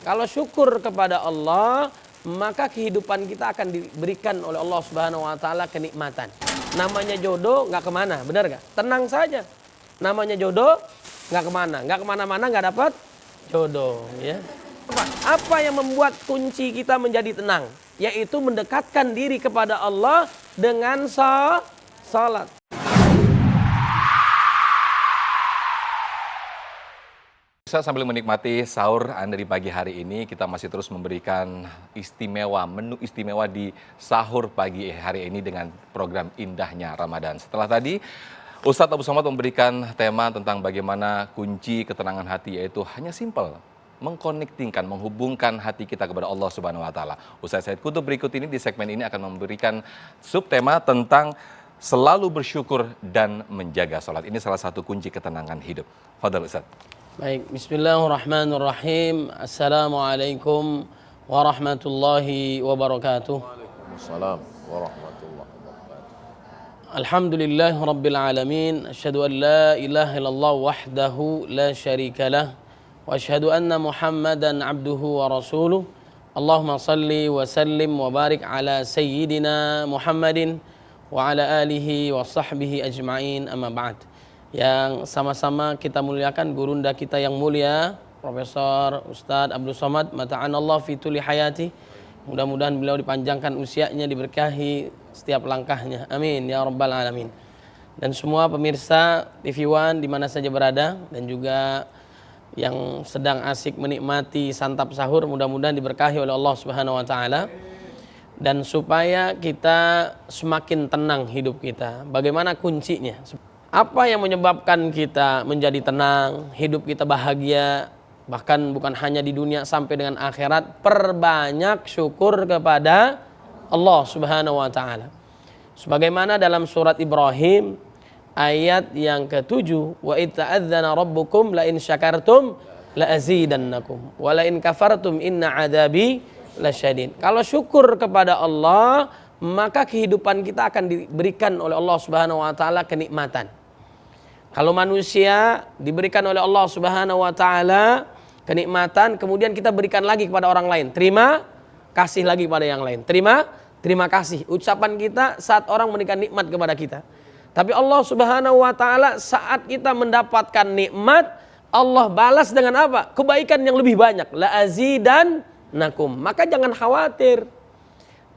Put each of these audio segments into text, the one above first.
Kalau syukur kepada Allah, maka kehidupan kita akan diberikan oleh Allah Subhanahu wa taala kenikmatan. Namanya jodoh nggak kemana, benar nggak? Tenang saja. Namanya jodoh nggak kemana-mana nggak dapat jodoh. Ya. Apa yang membuat kunci kita menjadi tenang? Yaitu mendekatkan diri kepada Allah dengan salat. Sambil menikmati sahur Anda di pagi hari ini, kita masih terus memberikan menu istimewa di sahur pagi hari ini dengan program Indahnya Ramadan. Setelah tadi, Ustadz Abu Somad memberikan tema tentang bagaimana kunci ketenangan hati, yaitu hanya simpel, mengkonektingkan, menghubungkan hati kita kepada Allah Subhanahu wa taala. Ustadz Said Kutub berikut ini di segmen ini akan memberikan subtema tentang selalu bersyukur dan menjaga salat. Ini salah satu kunci ketenangan hidup. Fadhal Ustadz. Baik, bismillahirrahmanirrahim. Assalamualaikum warahmatullahi wabarakatuh. Waalaikumsalam warahmatullahi wabarakatuh. Alhamdulillah rabbil alamin. Asyhadu an la ilaha illallah wahdahu la syarika lah. Wa asyhadu anna Muhammadan abduhu wa rasuluh. Allahumma salli wa sallim wa barik ala sayyidina Muhammadin wa ala alihi wa sahbihi ajma'in, amma ba'd. Yang sama-sama kita muliakan gurunda kita yang mulia, Profesor Ustadz Abdul Somad, mata'anallah fi tuli hayati. Mudah-mudahan beliau dipanjangkan usianya, diberkahi setiap langkahnya. Amin ya rabbal alamin. Dan semua pemirsa TV One di mana saja berada, dan juga yang sedang asik menikmati santap sahur, mudah-mudahan diberkahi oleh Allah Subhanahu wa taala. Dan supaya kita semakin tenang hidup kita, bagaimana kuncinya? Apa yang menyebabkan kita menjadi tenang, hidup kita bahagia, bahkan bukan hanya di dunia sampai dengan akhirat? Perbanyak syukur kepada Allah Subhanahu wa taala. Sebagaimana dalam surat Ibrahim ayat yang ke-7, wa itta'adzana rabbukum la in syakartum la azidannakum wa la in kafartum inna adzabi lasyadid. Kalau syukur kepada Allah, maka kehidupan kita akan diberikan oleh Allah Subhanahu wa taala kenikmatan. Kalau manusia diberikan oleh Allah Subhanahu wa taala kenikmatan, kemudian kita berikan lagi kepada orang lain. Terima, kasih lagi kepada yang lain. Terima kasih. Ucapan kita saat orang memberikan nikmat kepada kita. Tapi Allah Subhanahu wa taala saat kita mendapatkan nikmat, Allah balas dengan apa? Kebaikan yang lebih banyak. La azidannakum. Maka jangan khawatir.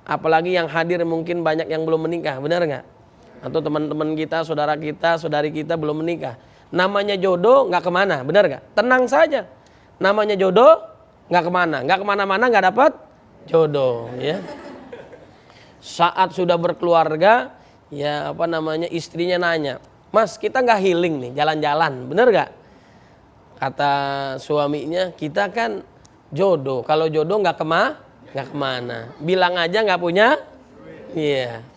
Apalagi yang hadir mungkin banyak yang belum menikah, benar enggak? Atau teman-teman kita, saudara kita, saudari kita belum menikah. Namanya jodoh nggak kemana, benar nggak? Tenang saja. Namanya jodoh nggak kemana-mana nggak dapat jodoh. Ya. Saat sudah berkeluarga, ya istrinya nanya, Mas kita nggak healing nih, jalan-jalan, benar nggak? Kata suaminya, kita kan jodoh. Kalau jodoh nggak kemana. Bilang aja nggak punya, iya.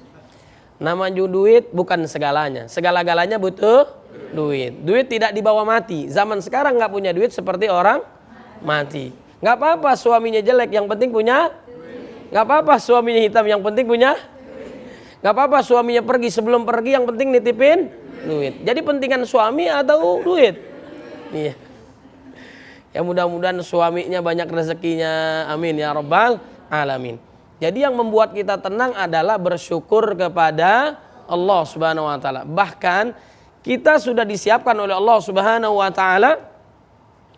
Namanya duit bukan segalanya. Segala-galanya butuh duit. Duit tidak dibawa mati. Zaman sekarang nggak punya duit seperti orang mati. Nggak apa-apa suaminya jelek, yang penting punya. Nggak apa-apa suaminya hitam, yang penting punya. Nggak apa-apa suaminya pergi, sebelum pergi yang penting nitipin duit. Jadi pentingan suami atau duit? Iya. Ya mudah-mudahan suaminya banyak rezekinya. Amin ya rabbal alamin. Jadi yang membuat kita tenang adalah bersyukur kepada Allah Subhanahu wa taala. Bahkan kita sudah disiapkan oleh Allah Subhanahu wa taala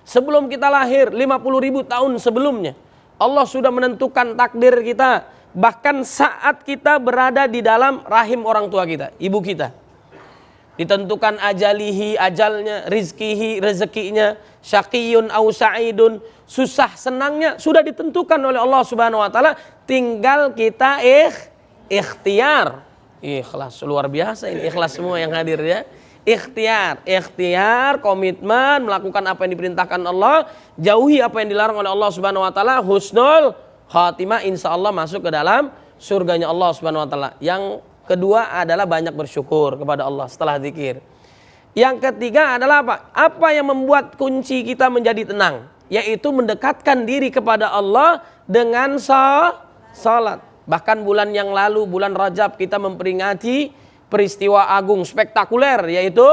sebelum kita lahir 50.000 tahun sebelumnya. Allah sudah menentukan takdir kita, bahkan saat kita berada di dalam rahim orang tua kita, ibu kita. Ditentukan ajalihi, ajalnya, rizkihi, rezekinya, syaqiyun au sa'idun, susah senangnya sudah ditentukan oleh Allah Subhanahu wa taala, tinggal kita ikhtiar. Ikhlas luar biasa ini, ikhlas semua yang hadir ya. Ikhtiar, komitmen melakukan apa yang diperintahkan Allah, jauhi apa yang dilarang oleh Allah Subhanahu wa taala, husnul khatimah, insyaallah masuk ke dalam surganya Allah Subhanahu wa taala. Yang kedua adalah banyak bersyukur kepada Allah setelah zikir. Yang ketiga adalah apa? Apa yang membuat kunci kita menjadi tenang? Yaitu mendekatkan diri kepada Allah dengan salat. Bahkan bulan yang lalu, bulan Rajab, kita memperingati peristiwa agung spektakuler, yaitu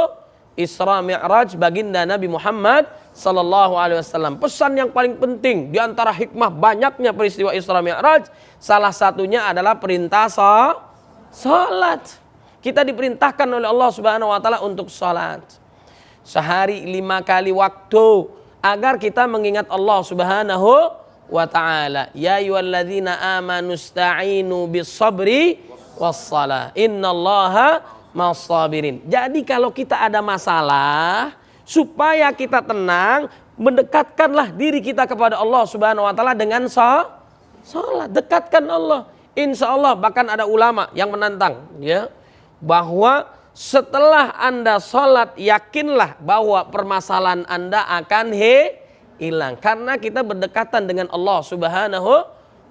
Isra Mi'raj baginda Nabi Muhammad Sallallahu Alaihi Wasallam. Pesan yang paling penting di antara hikmah banyaknya peristiwa Isra Mi'raj, salah satunya adalah perintah salat. Kita diperintahkan oleh Allah Subhanahu Wa Taala untuk salat sehari 5 kali waktu agar kita mengingat Allah Subhanahu Wa Taala. Ya ayyuhalladzina amanu sta'inu bis sabri was salah. Innallaha ma'as sabirin. Jadi kalau kita ada masalah, supaya kita tenang, mendekatkanlah diri kita kepada Allah Subhanahu Wa Taala dengan salat. Dekatkan Allah. Insya Allah, bahkan ada ulama yang menantang, ya, bahwa setelah Anda salat, yakinlah bahwa permasalahan Anda akan hilang, karena kita berdekatan dengan Allah Subhanahu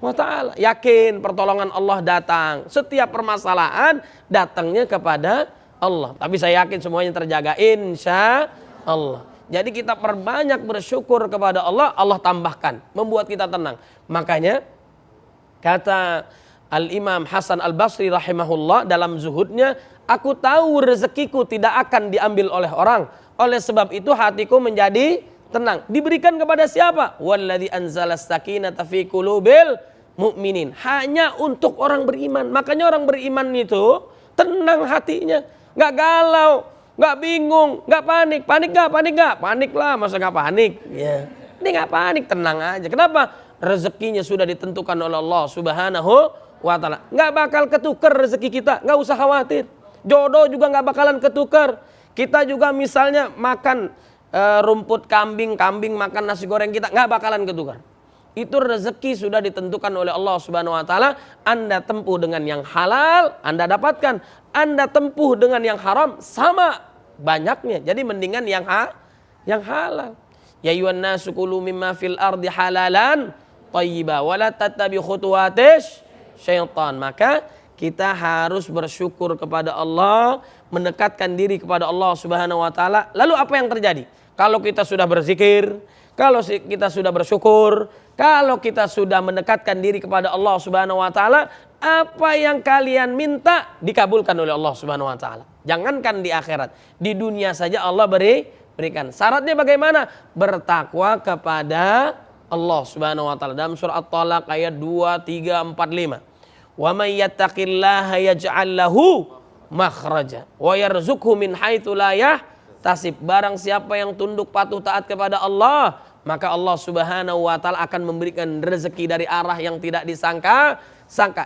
Wa Taala. Yakin pertolongan Allah datang. Setiap permasalahan datangnya kepada Allah. Tapi saya yakin semuanya terjaga, insya Allah. Jadi kita perbanyak bersyukur kepada Allah, Allah tambahkan, membuat kita tenang. Makanya kata Al-Imam Hasan Al-Basri rahimahullah dalam zuhudnya, aku tahu rezekiku tidak akan diambil oleh orang. Oleh sebab itu hatiku menjadi tenang. Diberikan kepada siapa? Walladzi anzalas sakinata fi qulubil mu'minin. Hanya untuk orang beriman. Makanya orang beriman itu tenang hatinya, nggak galau, nggak bingung, nggak panik. Panik nggak? Panik nggak? Panik lah, masa nggak panik? Ya, ini nggak panik, tenang aja. Kenapa? Rezekinya sudah ditentukan oleh Allah Subhanahu Wa Taala. Nggak bakal ketukar rezeki kita, nggak usah khawatir. Jodoh juga nggak bakalan ketukar. Kita juga misalnya makan rumput kambing, kambing makan nasi goreng kita, nggak bakalan ketukar. Itu rezeki sudah ditentukan oleh Allah Subhanahu Wa Taala. Anda tempuh dengan yang halal, Anda dapatkan. Anda tempuh dengan yang haram, sama banyaknya. Jadi mendingan yang halal. Ya ayyuhan nasu kulu mimma fil ardi halalan thayyiba wa la tattabi khutuwatis syaitan. Maka kita harus bersyukur kepada Allah, mendekatkan diri kepada Allah Subhanahu Wa Taala. Lalu apa yang terjadi? Kalau kita sudah berzikir, kalau kita sudah bersyukur, kalau kita sudah mendekatkan diri kepada Allah Subhanahu Wa Taala, apa yang kalian minta dikabulkan oleh Allah Subhanahu Wa Taala. Jangankan di akhirat, di dunia saja Allah berikan. Syaratnya bagaimana? Bertakwa kepada Allah Subhanahu Wa Taala. Dalam surah At-Talaq ayat 2, 3, 4, 5. Wa may yattaqillaha yaj'al lahu makhraja wa yarzuqhu min haitsu la yahtasib. Barang siapa yang tunduk patuh taat kepada Allah, maka Allah Subhanahu Wa Taala akan memberikan rezeki dari arah yang tidak disangka,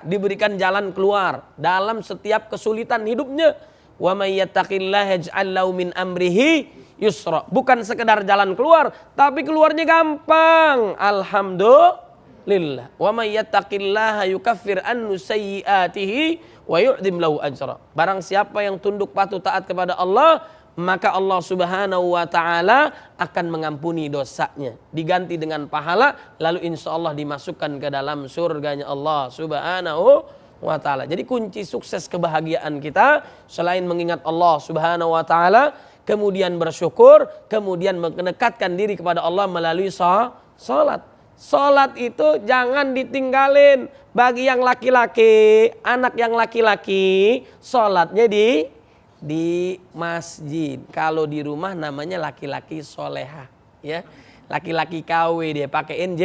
diberikan jalan keluar dalam setiap kesulitan hidupnya. Wa may yattaqillaha yaj'al lahu min amrihi yusra. Bukan sekedar jalan keluar, tapi keluarnya gampang. Alhamdulillah. Wa may yattaqillaha yukaffir anhu sayyi'atihi wa yu'dim lahu ajra. Barang siapa yang tunduk patuh taat kepada Allah, maka Allah Subhanahu Wa Taala akan mengampuni dosanya, diganti dengan pahala, lalu insya Allah dimasukkan ke dalam surganya Allah Subhanahu Wa Taala. Jadi kunci sukses kebahagiaan kita selain mengingat Allah Subhanahu Wa Taala, kemudian bersyukur, kemudian mendekatkan diri kepada Allah melalui salat. Salat itu jangan ditinggalin. Bagi yang laki-laki, anak yang laki-laki, salatnya di masjid. Kalau di rumah namanya laki-laki soleha, ya. Laki-laki KW, dia pakaiin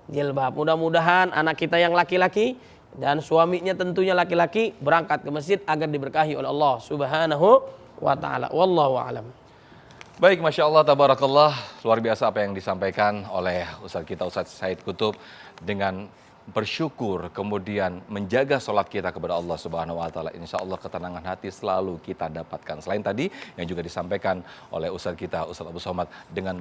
jilbab. Mudah-mudahan anak kita yang laki-laki dan suaminya tentunya laki-laki berangkat ke masjid agar diberkahi oleh Allah Subhanahu Wa Taala. Wallahu a'lam. Baik, Masya Allah, tabarakallah. Luar biasa apa yang disampaikan oleh Ustadz kita, Ustadz Said Qutub, dengan bersyukur, kemudian menjaga sholat kita kepada Allah Subhanahu Wa Taala. Insya Allah ketenangan hati selalu kita dapatkan. Selain tadi yang juga disampaikan oleh Ustadz kita, Ustadz Abu Somad, dengan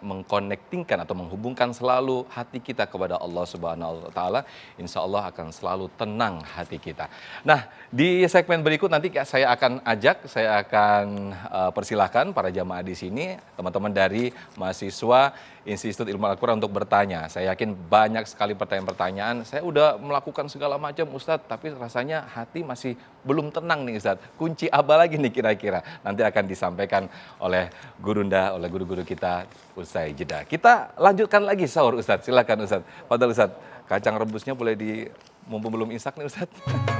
mengkonektingkan atau menghubungkan selalu hati kita kepada Allah Subhanahu Wa Taala, insya Allah akan selalu tenang hati kita. Nah, di segmen berikut nanti saya akan persilahkan para jamaah di sini, teman-teman dari mahasiswa Institut Ilmu Al-Quran untuk bertanya. Saya yakin banyak sekali pertanyaan-pertanyaan. Saya udah melakukan segala macam Ustadz, tapi rasanya hati masih belum tenang nih Ustadz. Kunci apa lagi nih kira-kira? Nanti akan disampaikan oleh gurunda, oleh guru-guru kita usai jeda. Kita lanjutkan lagi sahur Ustadz. Silakan Ustadz. Padahal Ustadz, kacang rebusnya boleh mumpung belum imsak nih Ustadz.